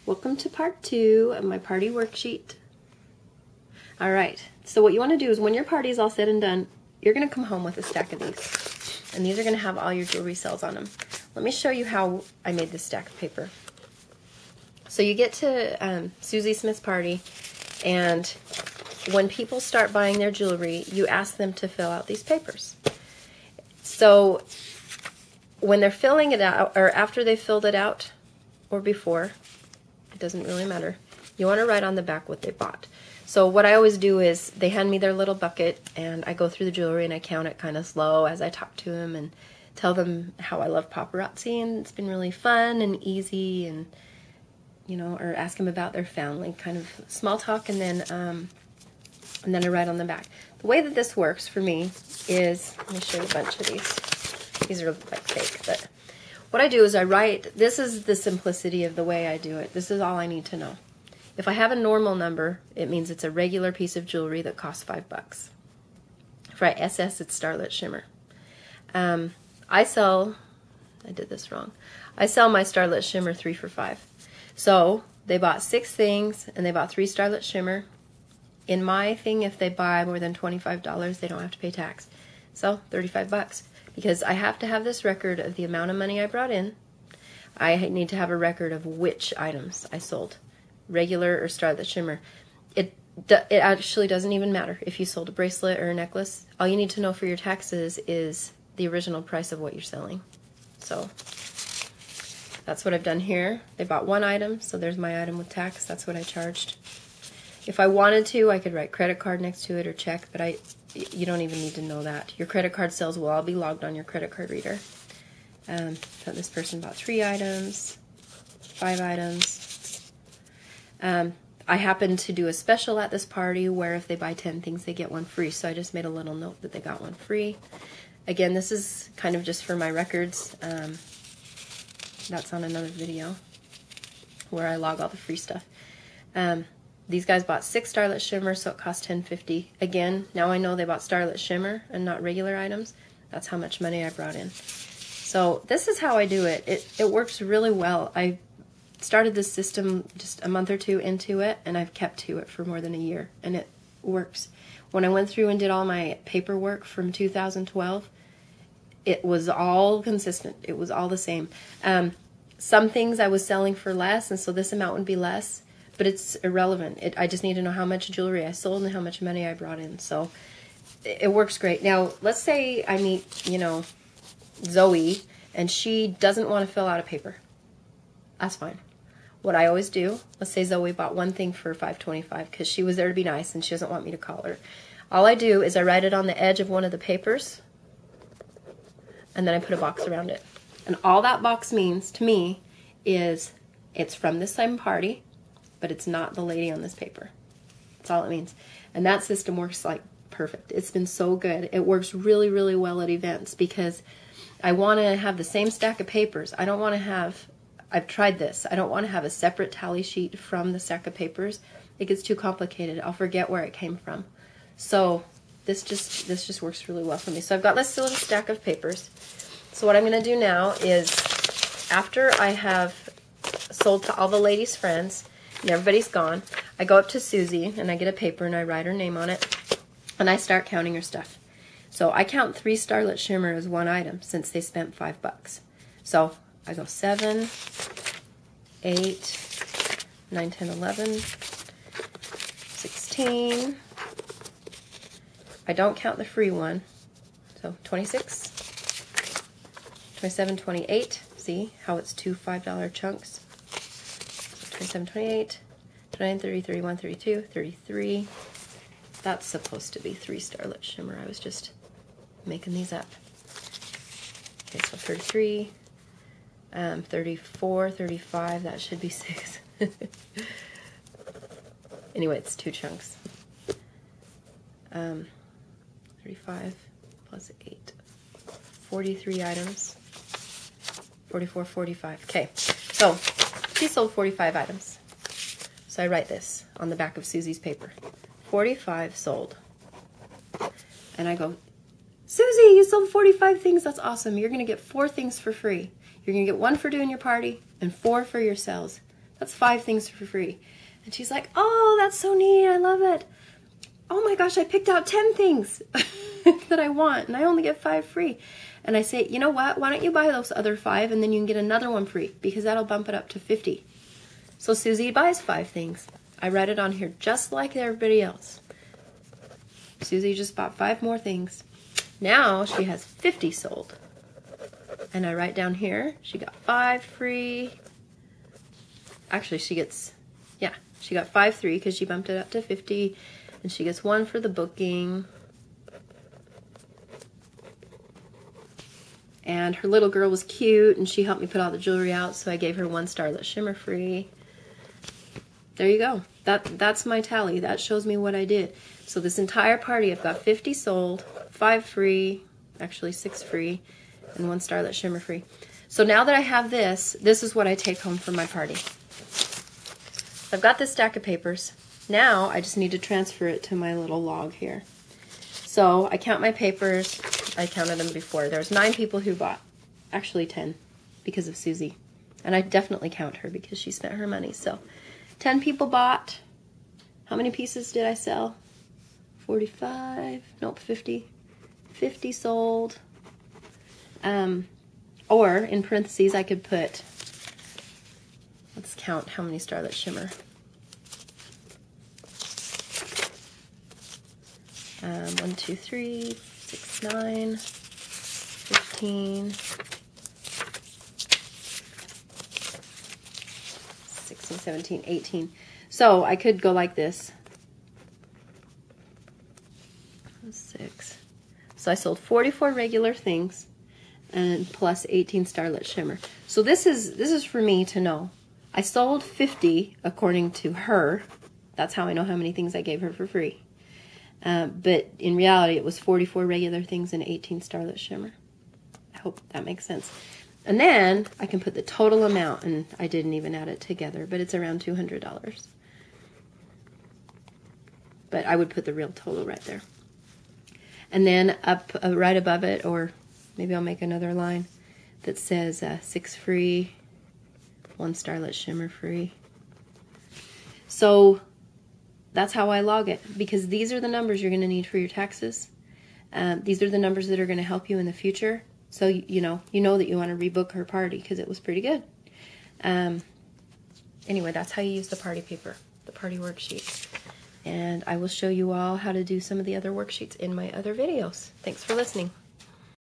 Welcome to part 2 of my party worksheet. Alright, so what you want to do is when your party is all said and done, you're going to come home with a stack of these. And these are going to have all your jewelry cells on them. Let me show you how I made this stack of paper. So you get to Susie Smith's party, and when people start buying their jewelry, you ask them to fill out these papers. So when they're filling it out, or after they filled it out, or before, it doesn't really matter, you want to write on the back what they bought. So what I always do is they hand me their little bucket, and I go through the jewelry and I count it kind of slow as I talk to them and tell them how I love paparazzi and it's been really fun and easy, and you know, or ask them about their family, kind of small talk, and then I write on the back. The way that this works for me is, let me show you a bunch of these. These are like fake, but what I do is I write, this is the simplicity of the way I do it. This is all I need to know. If I have a normal number, it means it's a regular piece of jewelry that costs $5. If I SS, it's Starlit Shimmer. I sell my Starlit Shimmer 3 for $5. So they bought 6 things and they bought 3 Starlit Shimmer. In my thing, if they buy more than $25, they don't have to pay tax. So $35, because I have to have this record of the amount of money I brought in. I need to have a record of which items I sold, regular or Starlit Shimmer. It actually doesn't even matter if you sold a bracelet or a necklace. All you need to know for your taxes is the original price of what you're selling. So that's what I've done here. They bought 1 item, so there's my item with tax. That's what I charged. If I wanted to, I could write credit card next to it or check, but you don't even need to know that. Your credit card sales will all be logged on your credit card reader. So this person bought 3 items, 5 items. I happened to do a special at this party where if they buy 10 things, they get 1 free. So I just made a little note that they got 1 free. Again, this is kind of just for my records. That's on another video where I log all the free stuff. These guys bought 6 Starlit Shimmer, so it cost $10.50. Again, now I know they bought Starlit Shimmer and not regular items. That's how much money I brought in. So this is how I do it. It works really well. I started this system just a month or 2 into it, and I've kept to it for more than a year, and it works. When I went through and did all my paperwork from 2012, it was all consistent. It was all the same. Some things I was selling for less, and so this amount would be less. But it's irrelevant. I just need to know how much jewelry I sold and how much money I brought in. So it works great. Now, let's say I meet, you know, Zoe, and she doesn't want to fill out a paper. That's fine. What I always do, let's say Zoe bought 1 thing for $5.25 because she was there to be nice and she doesn't want me to call her. All I do is I write it on the edge of one of the papers, and then I put a box around it. And all that box means to me is it's from this same party, but it's not the lady on this paper. That's all it means. And that system works like perfect. It's been so good. It works really, really well at events because I want to have the same stack of papers. I don't want to have, I've tried this, I don't want to have a separate tally sheet from the stack of papers. It gets too complicated. I'll forget where it came from. So this just works really well for me. So I've got this little stack of papers. So what I'm going to do now is, after I have sold to all the ladies' friends, and everybody's gone, I go up to Susie and I get a paper and I write her name on it and I start counting her stuff. So I count 3 Starlit Shimmer as 1 item since they spent $5. So I go 7, 8, 9, 10, 11, 16. I don't count the free one. So 26, 27, 28. See how it's 2 $5 chunks? 27, 28, 29, 30, 31, 32, 33. That's supposed to be 3 Starlit Shimmer. I was just making these up. Okay, so 33, 34, 35. That should be 6. Anyway, it's 2 chunks. 35 plus 8. 43 items. 44, 45. Okay, so she sold 45 items. So I write this on the back of Susie's paper. 45 sold. And I go, Susie, you sold 45 things. That's awesome. You're going to get 4 things for free. You're going to get 1 for doing your party and 4 for your sales. That's 5 things for free. And she's like, oh, that's so neat. I love it. Oh my gosh, I picked out 10 things that I want, and I only get 5 free. And I say, you know what? Why don't you buy those other 5, and then you can get another one free, because that'll bump it up to 50. So Susie buys 5 things. I write it on here just like everybody else. Susie just bought 5 more things. Now she has 50 sold. And I write down here, she got 5 free. Actually, she gets, yeah, she got 5 free because she bumped it up to 50. And she gets 1 for the booking. And her little girl was cute, and she helped me put all the jewelry out, so I gave her 1 Starlit Shimmer free. There you go. That's my tally. That shows me what I did. So this entire party, I've got 50 sold, 5 free, actually 6 free, and 1 Starlit Shimmer free. So now that I have this is what I take home for my party. I've got this stack of papers. Now I just need to transfer it to my little log here. So I count my papers. I counted them before. There's 9 people who bought. Actually 10 because of Susie. And I definitely count her because she spent her money. So 10 people bought. How many pieces did I sell? 45. Nope, 50. 50 sold. Or in parentheses I could put, let's count how many Starlit Shimmer. 1, 2, 3, 6, 9, 15, 16, 17, 18. So I could go like this. 6. So I sold 44 regular things and plus 18 Starlit Shimmer. So this is for me to know. I sold 50 according to her. That's how I know how many things I gave her for free. But in reality, it was 44 regular things and 18 Starlit Shimmer. I hope that makes sense. And then I can put the total amount, and I didn't even add it together, but it's around $200. But I would put the real total right there. And then up right above it, or maybe I'll make another line that says 6 free, 1 Starlit Shimmer free. So that's how I log it, because these are the numbers you're going to need for your taxes. These are the numbers that are going to help you in the future. So you know that you want to rebook her party because it was pretty good. Anyway, that's how you use the party paper, the party worksheet. And I will show you all how to do some of the other worksheets in my other videos. Thanks for listening.